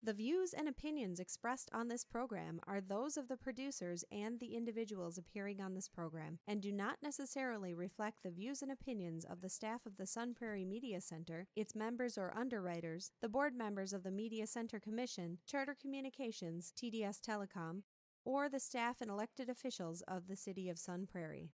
The views and opinions expressed on this program are those of the producers and the individuals appearing on this program and do not necessarily reflect the views and opinions of the staff of the Sun Prairie Media Center, its members or underwriters, the board members of the Media Center Commission, Charter Communications, TDS Telecom, or the staff and elected officials of the City of Sun Prairie.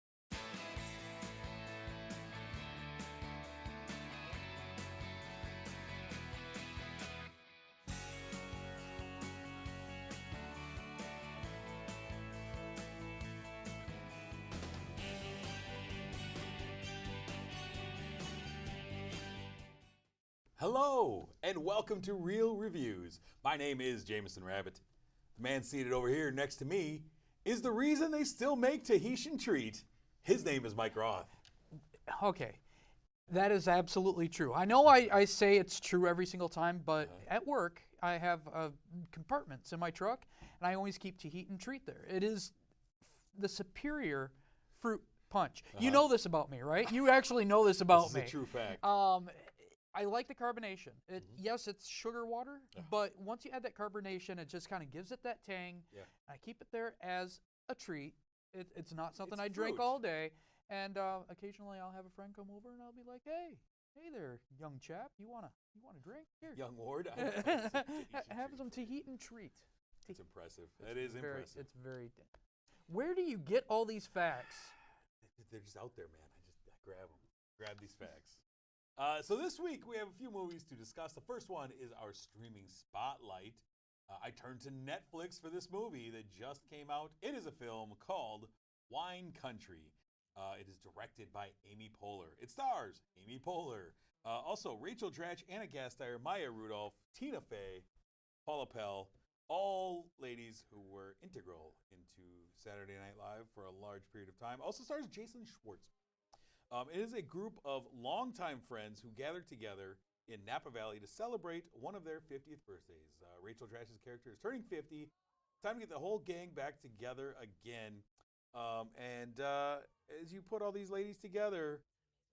Hello, and welcome to Real Reviews. My name is Jameson Rabbit. The man seated over here next to me is the reason they still make Tahitian treat. His name is Mike Roth. Okay, that is absolutely true. I know I say it's true every single time, but at work I have compartments in my truck, and I always keep Tahitian treat there. It is the superior fruit punch. You know this about me, right? You actually know this about me. This is a true fact. I like the carbonation. Yes, it's sugar water, but once you add that carbonation, it just kind of gives it that tang. Yeah. I keep it there as a treat. It's not something It's I drink fruit. all day. And occasionally I'll have a friend come over and I'll be like, hey there, young chap, you wanna drink? Here. Young Ward, I would like some Tahitian Have treat. some Tahitian treat. That's impressive. That is impressive. It's very. Where do you get all these facts? They're just out there, man. I grab them. Grab these facts. So this week we have a few movies to discuss. The first one is our streaming spotlight. I turned to Netflix for this movie that just came out. It is a film called Wine Country. It is directed by Amy Poehler. It stars Amy Poehler. Also Rachel Dratch, Anna Gasteyer, Maya Rudolph, Tina Fey, Paula Pell, all ladies who were integral into Saturday Night Live for a large period of time. Also stars Jason Schwartzman. It is a group of longtime friends who gather together in Napa Valley to celebrate one of their 50th birthdays. Rachel Dratch's character is turning 50. Time to get the whole gang back together again. As you put all these ladies together,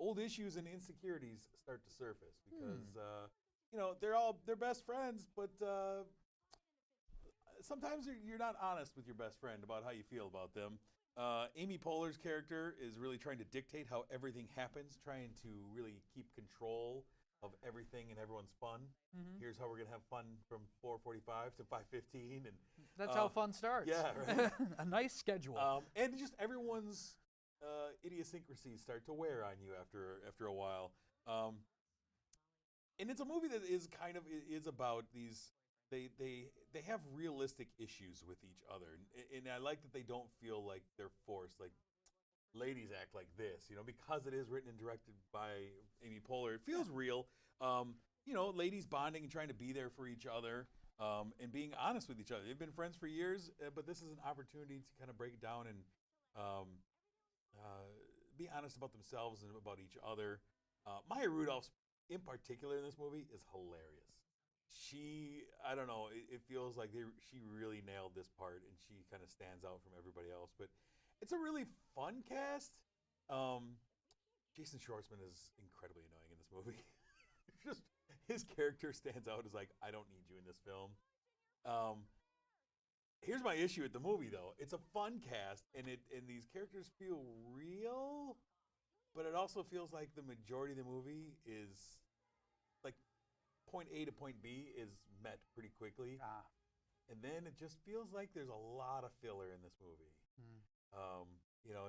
old issues and insecurities start to surface because they're best friends, but sometimes you're not honest with your best friend about how you feel about them. Amy Poehler's character is really trying to dictate how everything happens, trying to really keep control of everything and everyone's fun. Here's how we're going to have fun from 4:45 to 5:15. And That's how fun starts. Yeah, right. A nice schedule. And just everyone's idiosyncrasies start to wear on you after a while. And it's a movie that is about these. They have realistic issues with each other, and I like that they don't feel like they're forced. Like ladies act like this, because it is written and directed by Amy Poehler. It feels real. Ladies bonding and trying to be there for each other, and being honest with each other. They've been friends for years, but this is an opportunity to kind of break it down and be honest about themselves and about each other. Maya Rudolph, in particular, in this movie, is hilarious. I don't know, it feels like she really nailed this part, and she kind of stands out from everybody else. But it's a really fun cast. Jason Schwartzman is incredibly annoying in this movie. Just his character stands out as like, I don't need you in this film. Here's my issue with the movie, though. It's a fun cast, and these characters feel real, but it also feels like the majority of the movie is like point A to point B is met pretty quickly. And then it just feels like there's a lot of filler in this movie.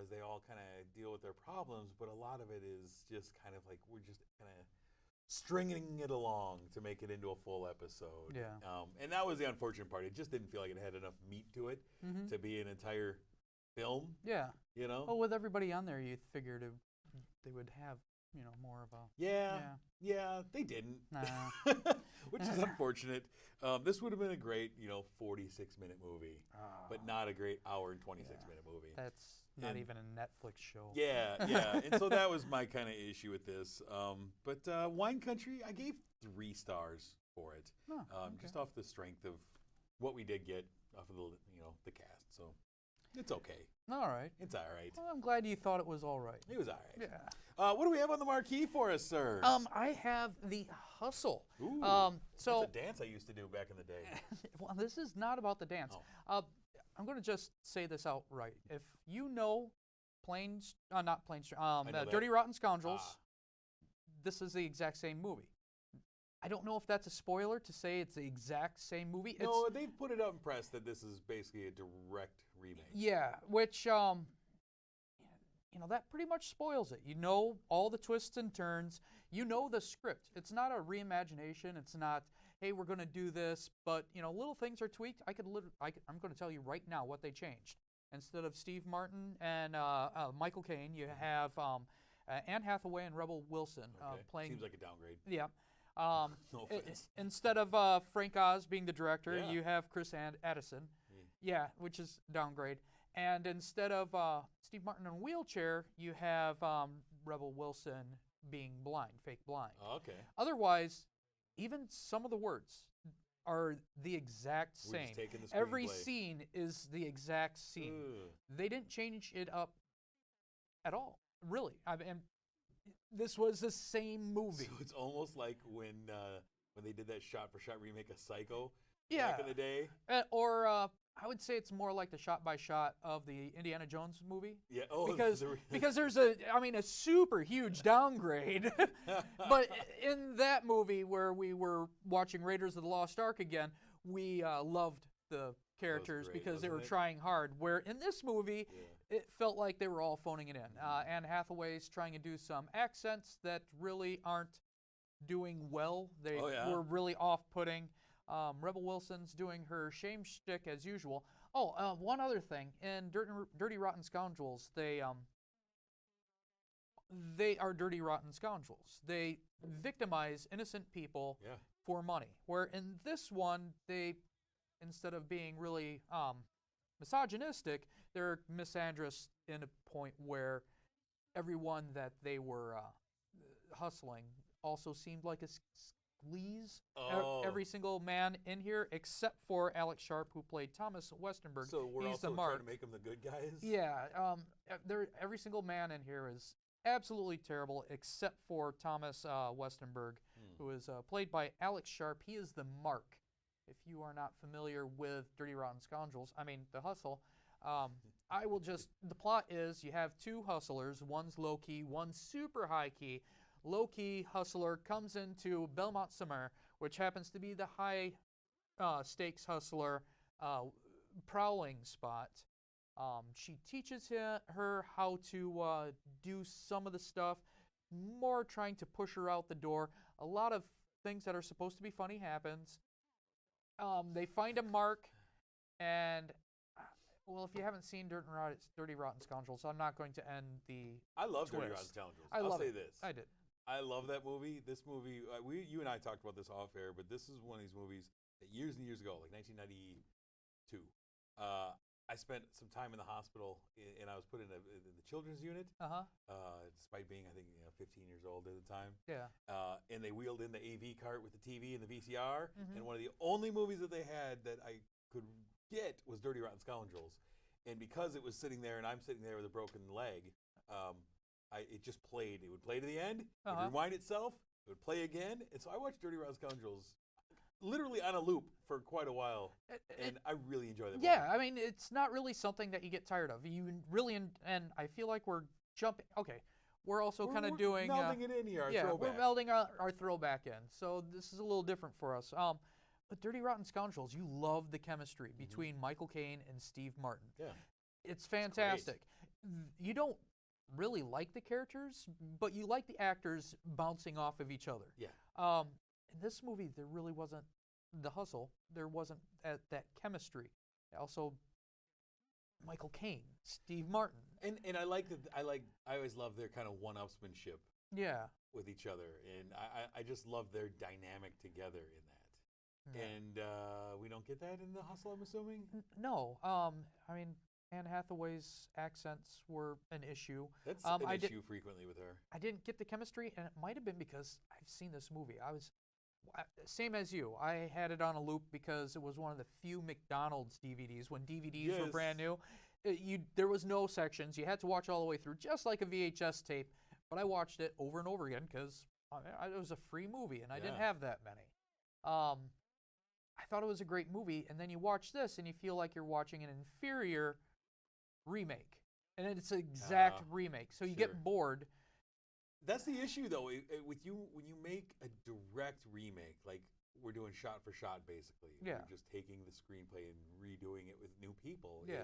As they all kind of deal with their problems, but a lot of it is just kind of like we're just kind of stringing it along to make it into a full episode. Yeah. And that was the unfortunate part. It just didn't feel like it had enough meat to it to be an entire film. Yeah. Well, with everybody on there, you figured they would have more of a... Yeah, they didn't. Nah. Which is unfortunate. This would have been a great, 46-minute movie, but not a great hour and 26-minute movie. That's not even a Netflix show. Yeah. And so that was my kind of issue with this. But Wine Country, I gave 3 stars for it, just off the strength of what we did get off of the cast. So It's okay. All right. It's all right. Well, I'm glad you thought it was all right. It was all right. Yeah. What do we have on the marquee for us, sir? I have The Hustle. Ooh, so that's a dance I used to do back in the day. well, this is not about the dance. I'm going to just say this outright. If you know Dirty Rotten Scoundrels, this is the exact same movie. I don't know if that's a spoiler to say it's the exact same movie. No, they've put it up in press that this is basically a direct remake. Yeah, which that pretty much spoils it. You know all the twists and turns. You know the script. It's not a reimagination. It's not, hey, we're going to do this, but little things are tweaked. I'm going to tell you right now what they changed. Instead of Steve Martin and Michael Caine, you have Anne Hathaway and Rebel Wilson playing. Seems like a downgrade. Yeah. No offense. Instead of Frank Oz being the director, you have Chris Addison. Yeah, which is downgrade. And instead of Steve Martin in a wheelchair, you have Rebel Wilson being blind, fake blind. Okay. Otherwise, even some of the words are the exact same. We're just taking the Every screenplay. scene is the exact scene. Ugh. They didn't change it up at all, really. And this was the same movie. So it's almost like when they did that shot-for-shot remake of Psycho Yeah. back in the day. Or I would say it's more like the shot-by-shot of the Indiana Jones movie. Yeah. Oh, Because there's a super huge downgrade. But in that movie where we were watching Raiders of the Lost Ark again, we loved the characters great, because they were wasn't it? trying hard. Where in this movie, it felt like they were all phoning it in. Anne Hathaway's trying to do some accents that really aren't doing well. They were really off-putting. Rebel Wilson's doing her shame shtick as usual. One other thing. In Dirty Rotten Scoundrels, they are dirty, rotten scoundrels. They victimize innocent people for money. Where in this one, they, instead of being really misogynistic, they're misandrous in a point where everyone that they were hustling also seemed like a sleaze. Every single man in here, except for Alex Sharp, who played Thomas Westenberg. So we're He's also the mark. trying to make them the good guys? Yeah. Every single man in here is absolutely terrible, except for Thomas Westenberg, who is played by Alex Sharp. He is the mark. If you are not familiar with Dirty Rotten Scoundrels, The Hustle, the plot is you have two hustlers. One's low-key, one's super high-key. Low-key hustler comes into Belmont-Summer, which happens to be the high-stakes hustler prowling spot. She teaches her how to do some of the stuff, more trying to push her out the door. A lot of things that are supposed to be funny happens. They find a mark, and if you haven't seen Dirty Rotten Scoundrels, I'm not going to end the I love twist. Dirty Rotten Scoundrels. I'll say this. I did. I love that movie. This movie, you and I talked about this off air, but this is one of these movies that years and years ago, like 1992, I spent some time in the hospital, and I was put in the children's unit, despite being, I think, 15 years old at the time. Yeah. And they wheeled in the AV cart with the TV and the VCR, and one of the only movies that they had that I could get was Dirty Rotten Scoundrels. And because it was sitting there, and I'm sitting there with a broken leg, it just played. It would play to the end, it would rewind itself, it would play again. And so I watched Dirty Rotten Scoundrels literally on a loop for quite a while, and I really enjoy that movie. Yeah, it's not really something that you get tired of. You really, and I feel like we're jumping. Okay, we're also kind of doing melding it in here. Our throwback. We're melding our throwback in. So this is a little different for us. But Dirty Rotten Scoundrels, you love the chemistry between Michael Caine and Steve Martin. Yeah, it's fantastic. You don't really like the characters, but you like the actors bouncing off of each other. Yeah. In this movie, there really wasn't The Hustle. There wasn't that chemistry. Also, Michael Caine, Steve Martin, and I like that. I always love their kind of one-upsmanship. Yeah. With each other, and I just love their dynamic together in that. Yeah. And we don't get that in The Hustle, I'm assuming. No. Anne Hathaway's accents were an issue. That's an issue frequently with her. I didn't get the chemistry, and it might have been because I've seen this movie. I was same as you. I had it on a loop because it was one of the few McDonald's DVDs when DVDs were brand new. there was no sections. You had to watch all the way through, just like a VHS tape. But I watched it over and over again because it was a free movie, and I didn't have that many. I thought it was a great movie, and then you watch this, and you feel like you're watching an inferior remake. And it's an exact remake, so you get bored. That's the issue, though, with you when you make a direct remake, like we're doing shot for shot, basically. Yeah. We're just taking the screenplay and redoing it with new people. Yeah.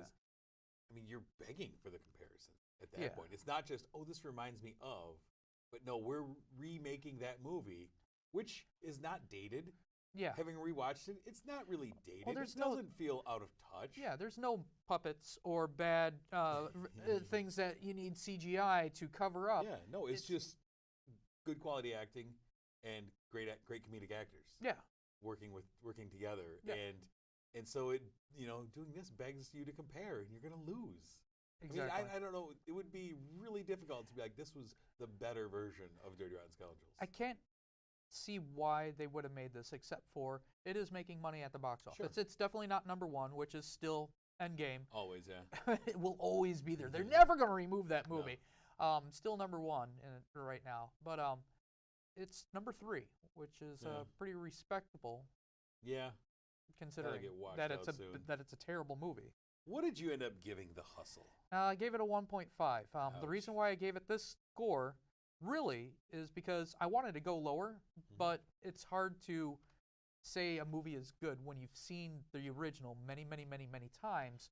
I mean, you're begging for the comparison at that point. It's not just, oh, this reminds me of, but no, we're remaking that movie, which is not dated. Yeah. Having rewatched it, it's not really dated. Well, it doesn't feel out of touch. Yeah, there's no puppets or bad things that you need CGI to cover up. Yeah, no, it's just good quality acting and great comedic actors. Yeah. Working together. Yeah. And so it, doing this begs you to compare, and you're going to lose. Exactly. I mean, I don't know. It would be really difficult to be like, this was the better version of Dirty Rotten Scoundrels. I can't see why they would have made this, except for it is making money at the box office. Sure. It's definitely not number one, which is still Endgame. Always, yeah. It will always be there. They're never going to remove that movie. No. Still number one right now. But it's number 3, which is pretty respectable. Yeah. Considering that it's a terrible movie. What did you end up giving The Hustle? I gave it a 1.5. The reason why I gave it this score really is because I wanted to go lower, but it's hard to say a movie is good when you've seen the original many, many, many, many times.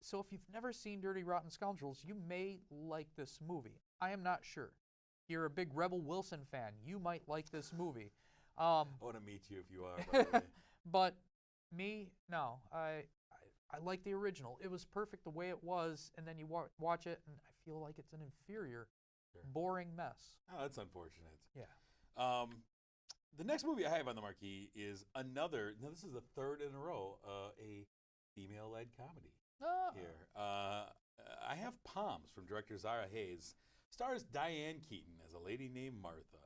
So if you've never seen Dirty Rotten Scoundrels, you may like this movie. I am not sure. You're a big Rebel Wilson fan. You might like this movie. I want to meet you if you are, by the way. But me, no. I like the original. It was perfect the way it was, and then you watch it, and I feel like it's an inferior, boring mess. Oh, that's unfortunate. Yeah. The next movie I have on the marquee is another. Now, this is the third in a row, a female-led comedy here. I have Poms from director Zara Hayes. Stars Diane Keaton as a lady named Martha.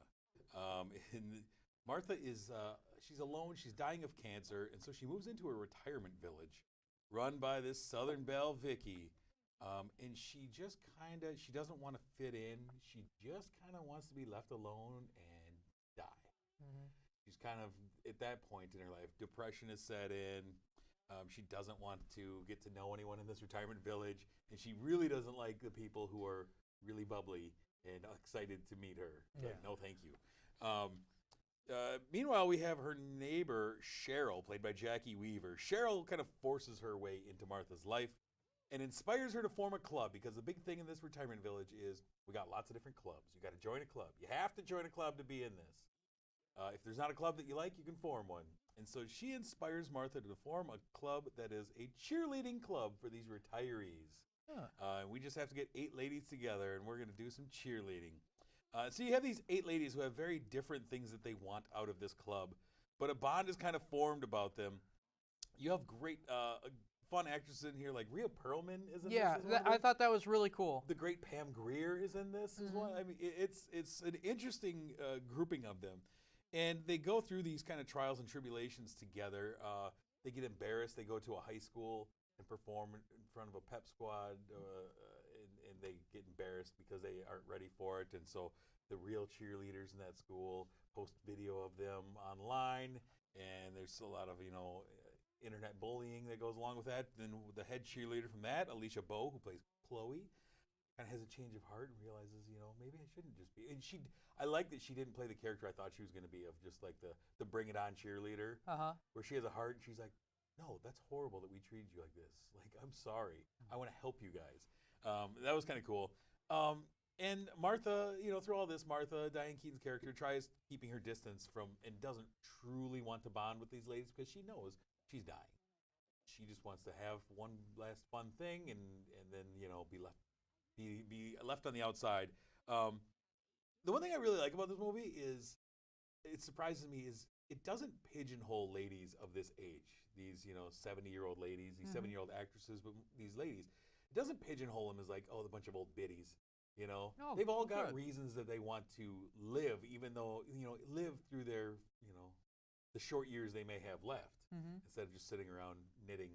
Martha is she's alone. She's dying of cancer, and so she moves into a retirement village run by this Southern belle Vicky. And she doesn't want to fit in. She just kind of wants to be left alone and die. Mm-hmm. She's kind of at that point in her life. Depression has set in. She doesn't want to get to know anyone in this retirement village, and she really doesn't like the people who are really bubbly and excited to meet her. Yeah. Like, no, thank you. Meanwhile, we have her neighbor, Cheryl, played by Jackie Weaver. Cheryl kind of forces her way into Martha's life and inspires her to form a club, because the big thing in this retirement village is we got lots of different clubs. You got to join a club. You have to join a club to be in this. If there's not a club that you like, you can form one. And so she inspires Martha to form a club that is a cheerleading club for these retirees. Huh. We just have to get 8 ladies together, and we're going to do some cheerleading. So you have these 8 ladies who have very different things that they want out of this club, but a bond is kind of formed about them. You have great, fun actresses in here, like Rhea Perlman is in this. Yeah, I thought that was really cool. The great Pam Grier is in this as well. I mean, it's an interesting grouping of them. And they go through these kind of trials and tribulations together. They get embarrassed. They go to a high school and perform in front of a pep squad, and they get embarrassed because they aren't ready for it. And so the real cheerleaders in that school post video of them online, and there's a lot of, internet bullying that goes along with that. Then the head cheerleader from that, Alicia Bowe, who plays Chloe, kind of has a change of heart and realizes, maybe I shouldn't just be. And I like that she didn't play the character I thought she was going to be, of just like the bring it on cheerleader, where she has a heart and she's like, no, that's horrible that we treated you like this. Like, I'm sorry. I want to help you guys. That was kind of cool. And Martha, through all this, Diane Keaton's character, tries keeping her distance from, and doesn't truly want to bond with these ladies because she knows she's dying. She just wants to have one last fun thing and then, be left on the outside. The one thing I really like about this movie is, it surprises me, is it doesn't pigeonhole ladies of this age. These, 70-year-old ladies, these 70-year-old actresses, but these ladies, it doesn't pigeonhole them as like, oh, the bunch of old biddies. Oh, they've all got good. reasons that they want to live, even though, live through their, the short years they may have left, instead of just sitting around knitting,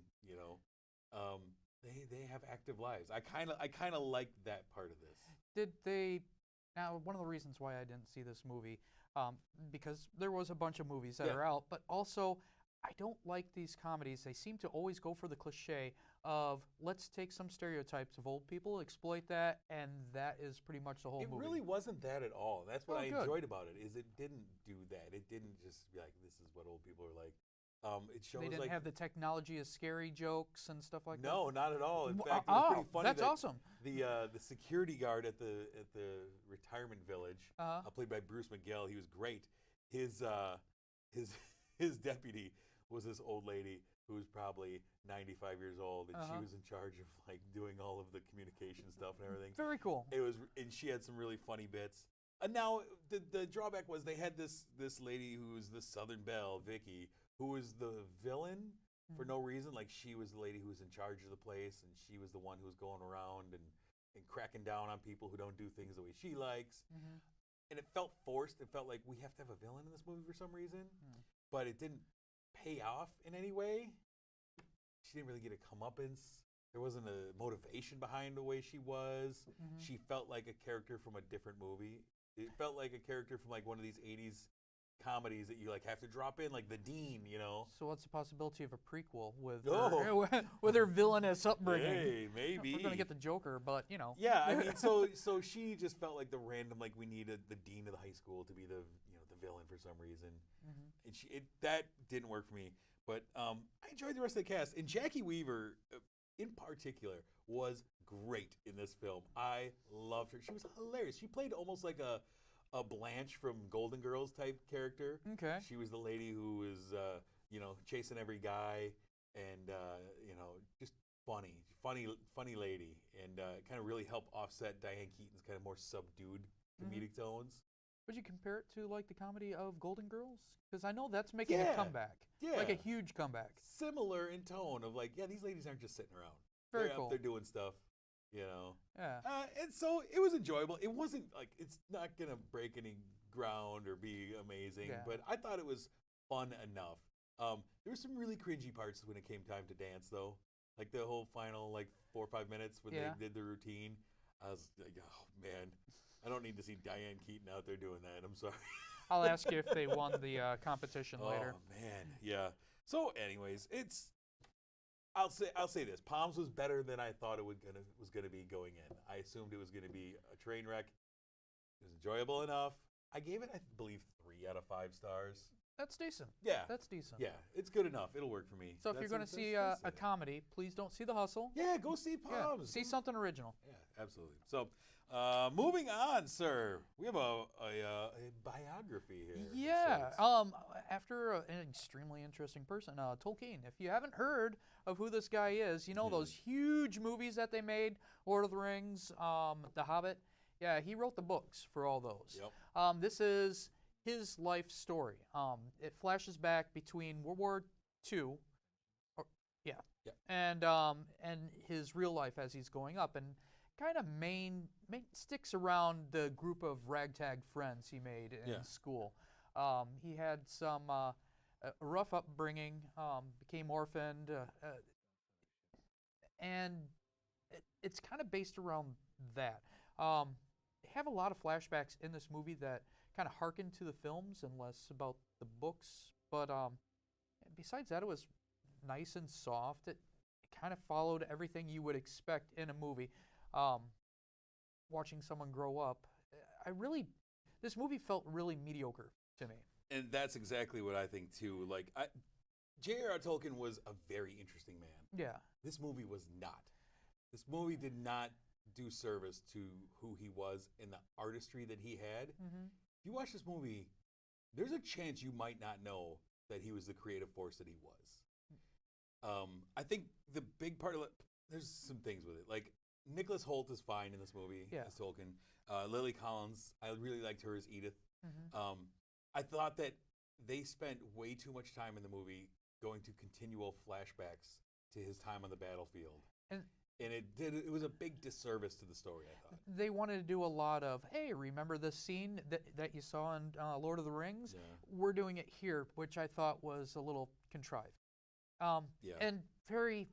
they have active lives. I kind of like that part of this. Did they? Now, one of the reasons why I didn't see this movie, because there was a bunch of movies that Yeah. are out, but also I don't like these comedies. They seem to always go for the cliche of let's take some stereotypes of old people, exploit that, and that is pretty much the whole It movie. really wasn't that at all. That's what Oh, I good. enjoyed about it. Is it didn't do that. It didn't just be like this is what old people are like. It shows They didn't like have the technology of scary jokes and stuff like that. no, not at all. In W- fact, it was oh, pretty funny. that's that awesome. The security guard at the retirement village, Uh-huh. played by Bruce McGill, he was great. His his his deputy was this old lady who was probably 95 years old, and she Uh-huh. was in charge of like doing all of the communication stuff and everything. Very cool. It was, and she had some really funny bits. And now the drawback was they had this lady who was the Southern Belle, Vicky, who was the villain for no reason. Like she was the lady who was in charge of the place, and she was the one who was going around and cracking down on people who don't do things the way she likes. Mhm. And it felt forced. It felt like we have to have a villain in this movie for some reason, but it didn't pay off in any way. She didn't really get a comeuppance. There wasn't a motivation behind the way she was. Mhm. She felt like a character from a different movie. It felt like a character from like one of these 80s comedies that you like have to drop in, like the Dean, you know? So what's the possibility of a prequel with Oh. her, with her villainous upbringing? Hey, maybe. We're gonna get the Joker, but you know. Yeah, I mean, so she just felt like the random, like we needed the dean of the high school to be the villain for some reason, and that didn't work for me. But I enjoyed the rest of the cast, and Jackie Weaver, in particular, was great in this film. I loved her. She was hilarious. She played almost like a Blanche from Golden Girls type character. Okay. She was the lady who was chasing every guy, and just funny lady, and kind of really helped offset Diane Keaton's kind of more subdued comedic tones. Would you compare it to like the comedy of Golden Girls? Because I know that's making a Yeah. comeback. Yeah. Like a huge comeback. Similar in tone of like, yeah, these ladies aren't just sitting around. Very They're cool. up there doing stuff, you know. Yeah. And so it was enjoyable. It wasn't like it's not gonna break any ground or be amazing, Yeah. but I thought it was fun enough. There were some really cringy parts when it came time to dance, though. Like the whole final like 4 or 5 minutes when Yeah. they did the routine. I was like, oh man, I don't need to see Diane Keaton out there doing that. I'm sorry. I'll ask you if they won the competition later. Oh man, yeah. So, anyways, I'll say this: Poms was better than I thought it was gonna be going in. I assumed it was gonna be a train wreck. It was enjoyable enough. I gave it, I believe, 3 out of 5 stars. That's decent. Yeah, That's decent. yeah, it's good enough. It'll work for me. So if you're going to see a comedy, please don't see The Hustle. yeah, go see Yeah, Poms. see something original. Yeah, absolutely. So, moving on, sir. We have a biography here. of Yeah. sorts. After an extremely interesting person, Tolkien. If you haven't heard of who this guy is, you know those huge movies that they made, Lord of the Rings, The Hobbit. Yeah, he wrote the books for all those. Yep. This is his life story. It flashes back between World War II, and his real life as he's growing up, and kind of main sticks around the group of ragtag friends he made in Yeah. school. He had some a rough upbringing, became orphaned, and it's kind of based around that. They have a lot of flashbacks in this movie that kind of harken to the films and less about the books. But besides that, it was nice and soft. It kind of followed everything you would expect in a movie. Watching someone grow up, this movie felt really mediocre to me. And that's exactly what I think too. Like, J.R.R. Tolkien was a very interesting man. Yeah. This movie was not. This movie did not do service to who he was and the artistry that he had. Mm-hmm. If you watch this movie, there's a chance you might not know that he was the creative force that he was. I think the big part of it, there's some things with it. Like, Nicholas Hoult is fine in this movie as Tolkien. Lily Collins, I really liked her as Edith. Mm-hmm. I thought that they spent way too much time in the movie going to continual flashbacks to his time on the battlefield. And it was a big disservice to the story, I thought. They wanted to do a lot of, hey, remember this scene that you saw in Lord of the Rings? Yeah. We're doing it here, which I thought was a little contrived. Yeah. And very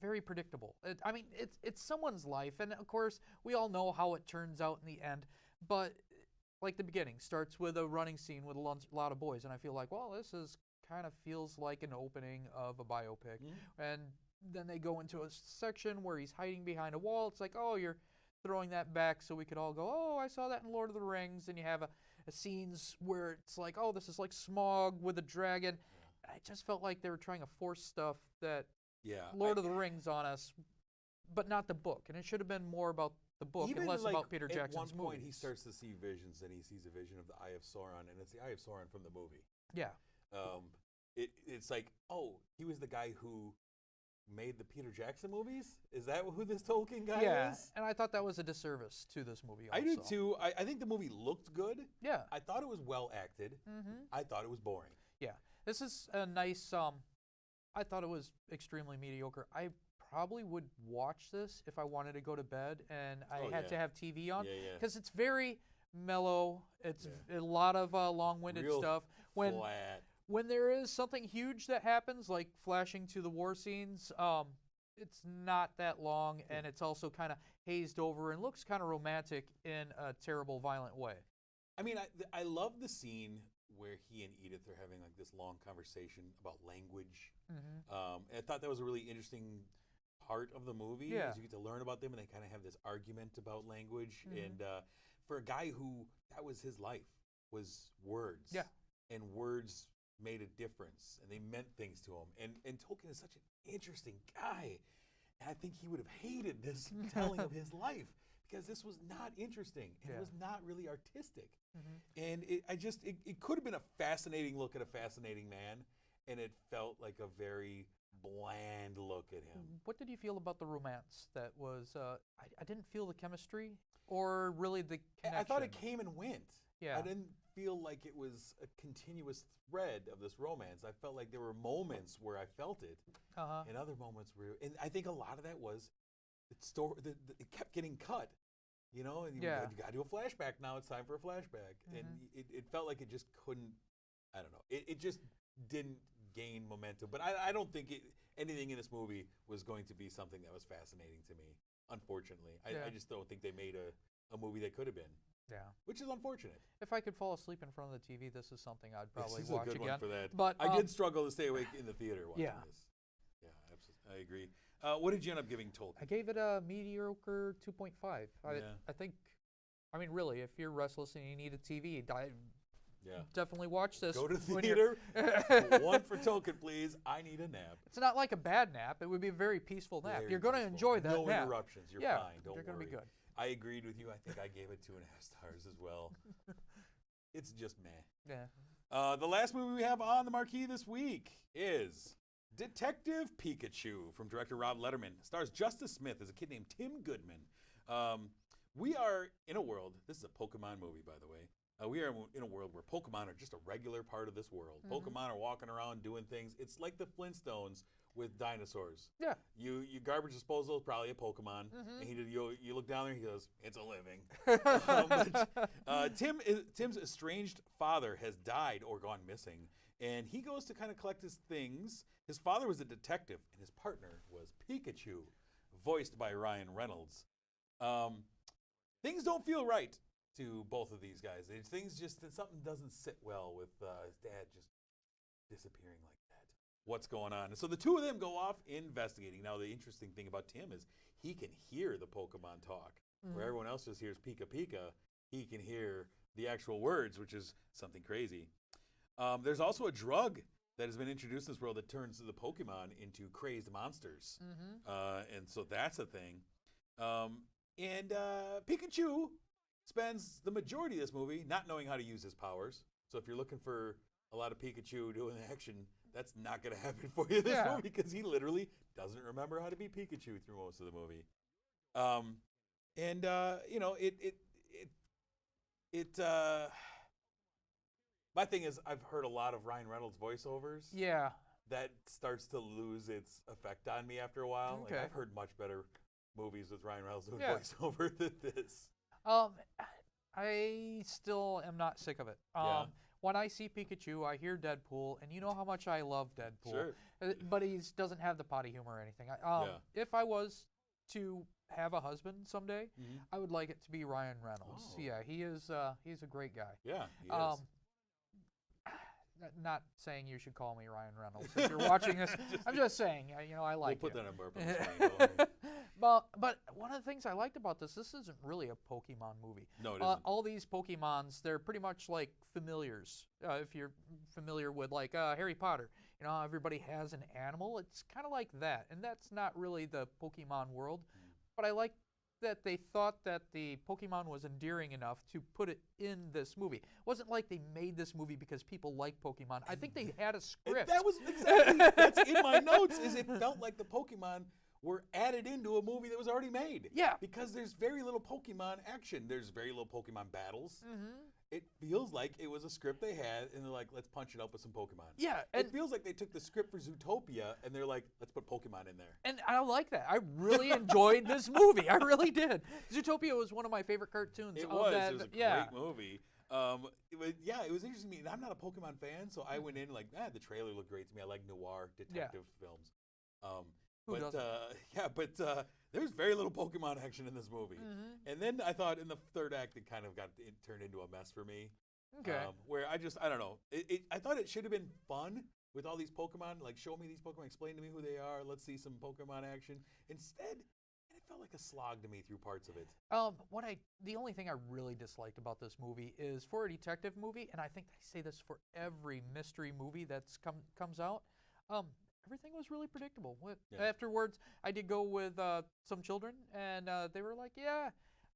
very predictable. I mean, it's someone's life, and of course, we all know how it turns out in the end. But like the beginning starts with a running scene with a lot of boys, and I feel like, well, this is kind of feels like an opening of a biopic. And then they go into a section where he's hiding behind a wall. It's like, oh, you're throwing that back so we could all go, oh, I saw that in Lord of the Rings. And you have a scenes where it's like, oh, this is like Smaug with a dragon. I just felt like they were trying to force stuff that Lord of the Rings on us, but not the book. And it should have been more about the book and less about Peter Jackson's movies. At one point, he starts to see visions, and he sees a vision of the Eye of Sauron, and it's the Eye of Sauron from the movie. Yeah. It's like, oh, he was the guy who made the Peter Jackson movies? Is that who this Tolkien guy is? Yeah, and I thought that was a disservice to this movie also. I do too. I think the movie looked good. Yeah. I thought it was well acted. I thought it was boring. Yeah. This is a nice, I thought it was extremely mediocre. I probably would watch this if I wanted to go to bed and I had to have TV on. Because it's very mellow. It's a lot of long-winded stuff. Flat. When there is something huge that happens, like flashing to the war scenes, it's not that long, and it's also kind of hazed over and looks kind of romantic in a terrible, violent way. I mean, I love the scene where he and Edith are having like this long conversation about language. And I thought that was a really interesting part of the movie. Is you get to learn about them, and they kind of have this argument about language. And for a guy who that was his life, was words. Yeah. And words made a difference, and they meant things to him. And Tolkien is such an interesting guy, and I think he would have hated this telling of his life, because this was not interesting, and it was not really artistic. And it could have been a fascinating look at a fascinating man, and it felt like a very bland look at him. What did you feel about the romance that was, I didn't feel the chemistry, or really the connection. I thought it came and went. Yeah. I didn't feel like it was a continuous thread of this romance. I felt like there were moments where I felt it, and other moments where, and I think a lot of that was it kept getting cut, you know. And you got to do a flashback now. It's time for a flashback, and it felt like it just couldn't. I don't know. It just didn't gain momentum. But I don't think anything in this movie was going to be something that was fascinating to me. Unfortunately, I just don't think they made a movie that could have been. Yeah, which is unfortunate. If I could fall asleep in front of the TV, this is something I'd probably this is watch a good again. One for that. But I did struggle to stay awake in the theater watching this. Yeah, absolutely. I agree. What did you end up giving Tolkien? I gave it a mediocre 2.5. I think, I mean, really, if you're restless and you need a TV, definitely watch this. Go to the theater. One for Tolkien, please. I need a nap. It's not like a bad nap. It would be a very peaceful nap. You're going to enjoy that nap. No interruptions. You're fine. Don't worry. They're going to be good. I agreed with you. I think I gave it 2.5 stars as well. It's just meh. Yeah. The last movie we have on the marquee this week is Detective Pikachu from director Rob Letterman. Stars Justice Smith as a kid named Tim Goodman. We are in a world, this is a Pokemon movie, by the way. We are in a world where Pokemon are just a regular part of this world. Pokemon are walking around doing things. It's like the Flintstones with dinosaurs. Yeah. You garbage disposal is probably a Pokemon. And you look down there, he goes, it's a living. Tim's estranged father has died or gone missing, and he goes to kind of collect his things. His father was a detective, and his partner was Pikachu, voiced by Ryan Reynolds. Things don't feel right to both of these guys. Something doesn't sit well with his dad just disappearing like that. What's going on? And so the two of them go off investigating. Now, the interesting thing about Tim is he can hear the Pokemon talk. Where everyone else just hears Pika Pika, he can hear the actual words, which is something crazy. There's also a drug that has been introduced in this world that turns the Pokemon into crazed monsters. And so that's a thing. And Pikachu spends the majority of this movie not knowing how to use his powers. So if you're looking for a lot of Pikachu doing action, that's not going to happen for you in this movie, because he literally doesn't remember how to be Pikachu through most of the movie. My thing is, I've heard a lot of Ryan Reynolds voiceovers. Yeah. That starts to lose its effect on me after a while. Okay. Like, I've heard much better movies with Ryan Reynolds doing voiceover than this. I still am not sick of it. when I see Pikachu, I hear Deadpool, and you know how much I love Deadpool. Sure. But he doesn't have the potty humor or anything. If I was to have a husband someday, I would like it to be Ryan Reynolds. Oh. Yeah, he's a great guy. Yeah, he is. Not saying you should call me Ryan Reynolds if you're watching this. I'm just saying, I like We'll put him. that on burp on the screen, don't worry. But one of the things I liked about this isn't really a Pokemon movie. No, it isn't. All these Pokemons, they're pretty much like familiars. If you're familiar with like Harry Potter, everybody has an animal. It's kind of like that, and that's not really the Pokemon world. But I like that they thought that the Pokemon was endearing enough to put it in this movie. It wasn't like they made this movie because people like Pokemon. I think they had a script. That was exactly, that's in my notes, is it felt like the Pokemon were added into a movie that was already made. Yeah. Because there's very little Pokemon action. There's very little Pokemon battles. It feels like it was a script they had, and they're like, let's punch it up with some Pokemon. Yeah. It feels like they took the script for Zootopia, and they're like, let's put Pokemon in there. And I like that. I really enjoyed this movie. I really did. Zootopia was one of my favorite cartoons. It was. It was a great movie. It was interesting to me. And I'm not a Pokemon fan, so I went in like, the trailer looked great to me. I like noir detective films. But there was very little Pokemon action in this movie. And then I thought in the third act it kind of turned into a mess for me. Okay. Where I don't know. I thought it should have been fun with all these Pokemon. Like, show me these Pokemon, explain to me who they are. Let's see some Pokemon action. Instead, it felt like a slog to me through parts of it. The only thing I really disliked about this movie is, for a detective movie, and I think I say this for every mystery movie that's comes out, everything was really predictable. Afterwards, I did go with some children, and they were like, yeah,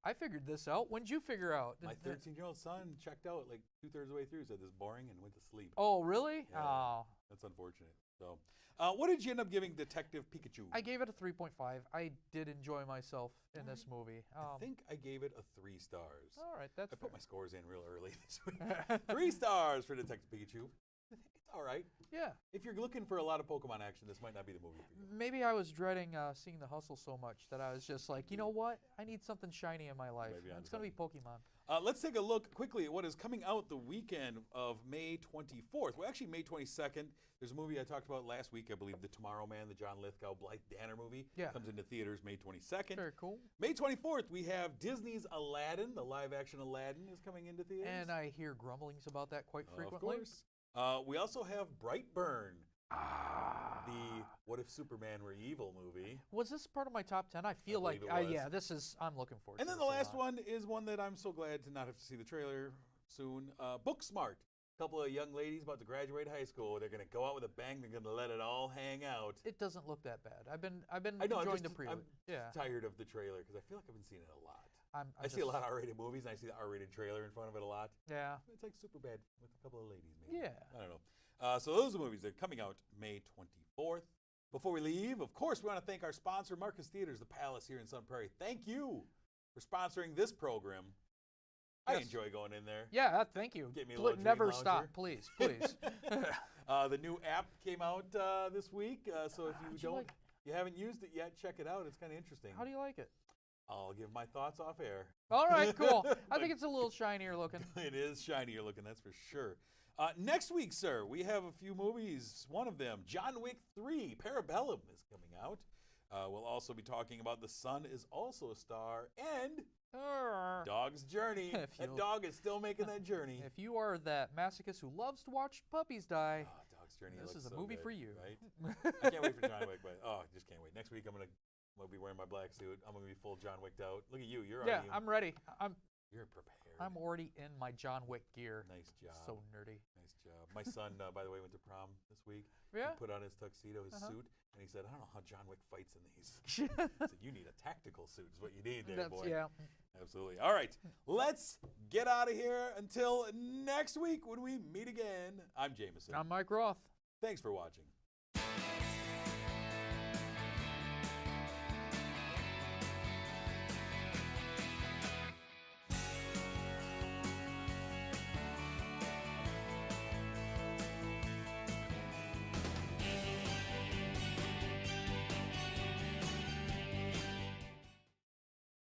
I figured this out. When did you figure out? My 13-year-old son checked out like 2/3 of the way through, said this is boring, and went to sleep. Oh, really? Yeah, oh. That's unfortunate. So, what did you end up giving Detective Pikachu? I gave it a 3.5. I did enjoy myself in this movie. I think I gave it a 3 stars. All right, that's I put my scores in real early this week. 3 stars for Detective Pikachu. It's all right. Yeah. If you're looking for a lot of Pokemon action, this might not be the movie for you. Maybe I was dreading seeing the hustle so much that I was just like, you know what? I need something shiny in my life. It's going to be Pokemon. Let's take a look quickly at what is coming out the weekend of May 24th. Well, actually, May 22nd. There's a movie I talked about last week, I believe, The Tomorrow Man, the John Lithgow, Blythe Danner movie. Yeah. Comes into theaters May 22nd. Very cool. May 24th, we have Disney's Aladdin. The live-action Aladdin is coming into theaters. And I hear grumblings about that quite frequently. Of course. We also have Brightburn, the What If Superman Were Evil movie. Was this part of my top 10? I feel like, this is, I'm looking forward to And then the last one is one that I'm so glad to not have to see the trailer soon. Booksmart. A couple of young ladies about to graduate high school. They're going to go out with a bang. They're going to let it all hang out. It doesn't look that bad. I've been enjoying the prelude. I'm tired of the trailer because I feel like I've been seeing it a lot. I see a lot of R-rated movies, and I see the R-rated trailer in front of it a lot. Yeah. It's like Superbad with a couple of ladies, maybe. Yeah. I don't know. So those are the movies that are coming out May 24th. Before we leave, of course, we want to thank our sponsor, Marcus Theaters, the Palace here in Sun Prairie. Thank you for sponsoring this program. Yes. I enjoy going in there. Yeah, thank you. Get me a little never stop, please, please. The new app came out this week, so if you haven't used it yet, check it out. It's kind of interesting. How do you like it? I'll give my thoughts off air. All right, cool. I think it's a little shinier looking. It is shinier looking, that's for sure. Next week, sir, we have a few movies. One of them, John Wick 3, Parabellum, is coming out. We'll also be talking about The Sun is Also a Star, and Dog's Journey. That dog is still making that journey. If you are that masochist who loves to watch puppies die, Dog's Journey, this is a movie for you. Right? I can't wait for John Wick, but I just can't wait. Next week, I'm going to be wearing my black suit. I'm going to be full John Wicked out. Look at you. You're already I'm ready. You're prepared. I'm already in my John Wick gear. Nice job. So nerdy. Nice job. My son, by the way, went to prom this week. Yeah. He put on his tuxedo, his suit, and he said, I don't know how John Wick fights in these. He said, you need a tactical suit is what you need there, boy. Yeah. Absolutely. All right. Let's get out of here until next week when we meet again. I'm Jameson. I'm Mike Roth. Thanks for watching.